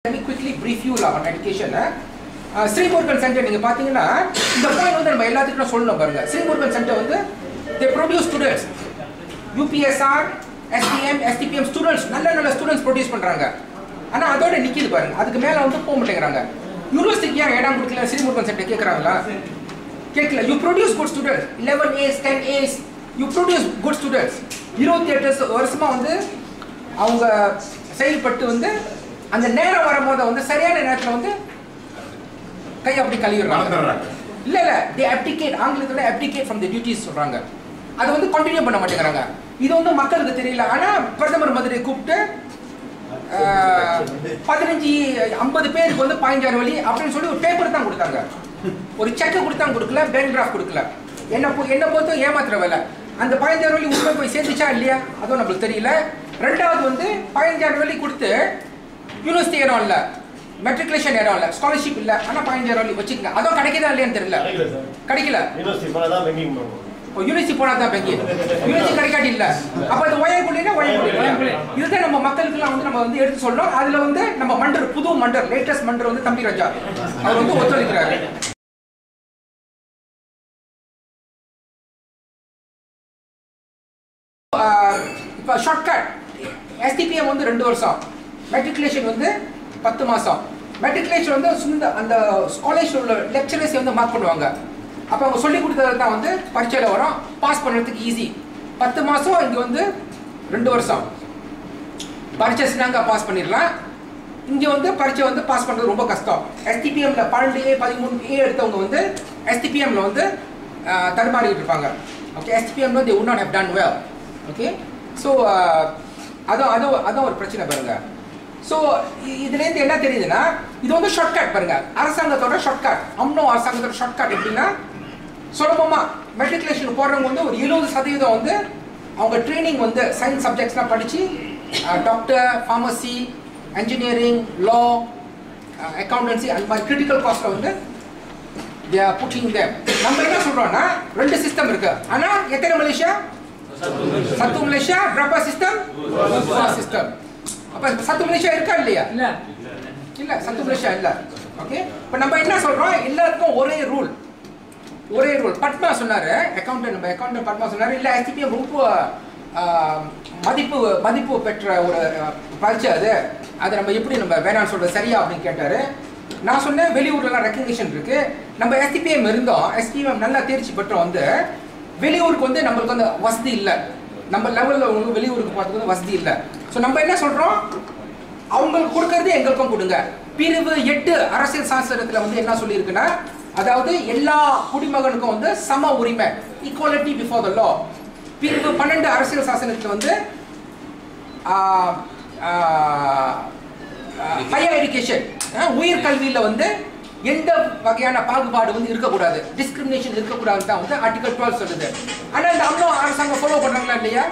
Let me quickly brief you on education. Sri Murugan Center நீங்க பாத்தீங்கன்னா இந்த point வந்து நம்ம எல்லாத்துக்கும் சொல்லணும் பாருங்க. Sri Murugan Center வந்து they produce students. UPSR, SPM, STPM students நல்ல students produce பண்றாங்க. ஆனா அதோட நிக்குது பாருங்க. அதுக்கு மேல வந்து போக மாட்டேங்கறாங்க. யூனிவர்சிட்டிக்கு ஏன் இடம் கொடுக்கல Sri Murugan Center கேக்குறாங்களா? கேக்கல. You produce good students. 11 A's, 10 A's. You produce good students. 28 வருஷமா வந்து அவங்க செயல்பட்டு வந்து அந்த நேரம் வரும்போது வந்து சரியான நேரத்துல வந்து கை அப்படி கழிவுறாங்க. இல்ல they abdicate, ஆங்கிலத்துல abdicate from the duties சொல்றாங்க. அது வந்து கண்டினியூ பண்ண மாட்டேங்கறாங்க. இது வந்து மக்களுக்கு தெரியல. ஆனா பிரதமர் மந்திரி கூப்பிட்டு 15-50 பேருக்கு வந்து 15 வழி அப்படின்னு சொல்லி ஒரு பேப்பர் தான் கொடுத்தாங்க. ஒரு செக் கொடுத்தாங்க, கொடுக்கல, பேங்க் டிராஃப்ட் கொடுக்கல. என்ன பொறுத்த ஏமாத்துற வேலை. அந்த 15 வழி உண்மை போய் சேர்ந்துச்சா இல்லையா அதுவும் நம்மளுக்கு தெரியல. ரெண்டாவது வந்து 15 வழி கொடுத்து யூனிவர்சிட்டி இடம் இல்ல, மெட்ரிகுலேஷன் இடம் இல்ல, ஸ்காலர்ஷிப் இல்ல, ஆனா 15 வழி வச்சுக்கங்க. அதுவும் கிடைக்குதா இல்லையான்னு தெரியல. கிடைக்கல. யூனிவர்சிட்டி போனா தான் பேங்கிங் பண்ணுவோம். யூனிவர்சிட்டி கிடைக்காட்டி இல்ல. அப்ப இது ஒயங்குள்ளினா ஒயங்குள்ளி. இதுதான் நம்ம மக்களுக்குலாம் வந்து நம்ம வந்து எடுத்து சொல்றோம். அதுல வந்து நம்ம மண்டர், புது மண்டர், லேட்டஸ்ட் மண்டர் வந்து தம்பி ராஜா அவர் வந்து ஒத்துழைக்கிறாரு. இப்ப ஷார்ட்கட் STPM வந்து 2 வருஷம், மெட்ரிகுலேஷன் வந்து 10 மாசம். மெட்ரிகுலேஷன் வந்து அந்த ஸ்காலர்ஷிப் உள்ள லெக்சரர்ஸ் வந்து மார்க் பண்ணுவாங்க. அப்ப அவங்க சொல்லி கொடுத்தது தான் வந்து பரீட்சையில வரும். பாஸ் பண்றதுக்கு ஈஸி. 10 மாசம், இங்க வந்து 2 வருஷம். பரீட்சை செஞ்சாங்க பாஸ் பண்ணிடலாம். இங்க வந்து பரீட்சை வந்து பாஸ் பண்றது ரொம்ப கஷ்டம். STPMல 12A 13A எடுத்தவங்க வந்து STPMல வந்து தடுமாறிட்டு இருப்பாங்க. ஓகே, STPMல they would not have done well. Okay, so அதான் ஒரு பிரச்சனை பாருங்க. ஸோ இதுலேருந்து என்ன தெரியுதுன்னா இது வந்து ஷார்ட்கட் பாருங்க. அரசாங்கத்தோட ஷார்ட்கட், அம்னோ அரசாங்கத்தோட ஷார்ட்கட் எப்படின்னா சுலபமா மெட்ரிகுலேஷன் போடுறவங்க வந்து ஒரு 70% வந்து அவங்க ட்ரைனிங் வந்து சயின்ஸ் சப்ஜெக்ட்ஸ்லாம் படிச்சு டாக்டர், ஃபார்மசி, இன்ஜினியரிங், லா, அக்கௌண்டன்சி அந்த மாதிரி கிரிட்டிக்கல் காஸ்ட்ல வந்து they are putting them. நம்ம என்ன சொல்றோம்னா 2 சிஸ்டம் இருக்கு. ஆனா எத்தனை மலேசியா? சத்து மலேசியா, பிரபா சிஸ்டம், சிஸ்டம். அப்ப சத்து மலேசியா இருக்கா இல்லையா? இல்ல சத்து மலேசியா இல்ல. ஓகே, இப்ப நம்ம என்ன சொல்றோம், எல்லாருக்கும் ஒரே ரூல். பட்மா சொன்னாரு, நம்ம அக்கவுண்டன்ட் பட்மா சொன்னாரு, இல்ல STPM ரொம்ப மதிப்பு பெற்ற ஒரு பரீட்சை அது நம்ம எப்படி நம்ம வேணாம்னு சொல்றது சரியா அப்படின்னு கேட்டாரு. நான் சொன்னேன் வெளியூர்லாம் ரெக்கக்னிஷன் இருக்கு. நம்ம STPM இருந்தோம், STPM நல்லா தேர்ச்சி பெற்றோம். வந்து வெளியூருக்கு வந்து நம்மளுக்கு வந்து வசதி இல்லை. நம்ம லெவலில் உங்களுக்கு வெளியூருக்கு பார்த்துக்கு வந்து வசதி இல்லை. ஸோ நம்ம என்ன சொல்கிறோம், அவங்களுக்கு கொடுக்கறது எங்களுக்கும் கொடுங்க. பிரிவு 8 அரசியல் சாஸ்திரத்தில் வந்து என்ன சொல்லியிருக்குன்னா, அதாவது எல்லா குடிமகனுக்கும் வந்து சம உரிமை, ஈக்குவாலிட்டி பிஃபோர் த லா. பிரிவு 12 அரசியல் சாசனத்தில் வந்து ஹையர் எஜுகேஷன், உயர்கல்வியில் வந்து எந்த வகையான பாகுபாடு வந்து இருக்கக்கூடாது, டிஸ்கிரிமினேஷன் இருக்கக்கூடாது தான் வந்து ஆர்டிகல் 12 சொல்லுது. ஆனா இந்த அம்னோ அரசாங்கம் ஃபாலோ பண்றாங்களா இல்லையா?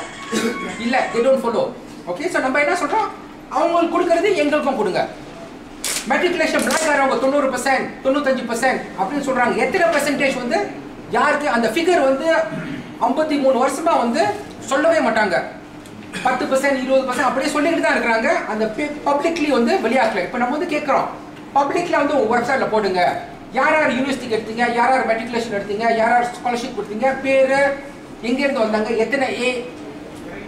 இல்ல, they don't follow. Okay, so நம்ம என்ன சொல்றோம், அவங்களுக்கு கொடுக்கறது எங்களுக்கும் கொடுங்க. மெட்ரிகுலேஷன் பிளாக் ஆறவங்க 90%, 95% அப்படின்னு சொல்றாங்க. எத்தனை பெர்சன்டேஜ் வந்து யாருக்கு அந்த ஃபிகர் வந்து 53 வருஷமா வந்து சொல்லவே மாட்டாங்க. 10%, 20% அப்படியே சொல்லிட்டு தான் இருக்கிறாங்க. அந்த பப்ளிக்லி வந்து வெளியாக்கல. இப்ப நம்ம வந்து கேட்கிறோம், பப்ளிக்ல வந்து உங்க வெப்சைட்ல போடுங்க, யார் யூனிவர்சிட்டிக்கு எடுத்தீங்க, யார் மெட்ரிகுலேஷன் எடுத்தீங்க, யார் ஸ்காலர்ஷிப் கொடுத்தீங்க, பேரு, எங்க இருந்து வந்தாங்க, எத்தனை A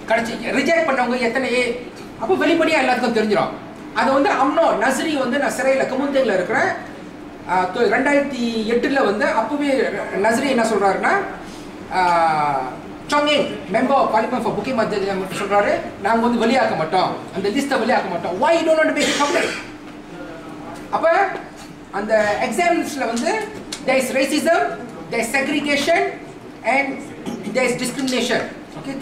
கிடைச்சி, ரிஜெக்ட் பண்ணவங்க எத்தனை A. அப்போ வெளிப்படையா எல்லாத்துக்கும் தெரிஞ்சிடும். அது வந்து அம்னோ நஸ்ரி வந்து நான் சிறையில் கமுந்தேல இருக்கிறேன் 2008 வந்து அப்பவே நஸ்ரி என்ன சொல்றாருன்னா, Chongeng member of parliament for Bukit Madinah சொல்றாரு, நாங்க வந்து வெளியாக்க மாட்டோம், அந்த லிஸ்ட்டை வெளியாக்க மாட்டோம். Why you don't want to make it public? அப்ப அந்த எக்ஸாம்ஸ்ல வந்து there is racism, there is segregation and there is discrimination. Okay.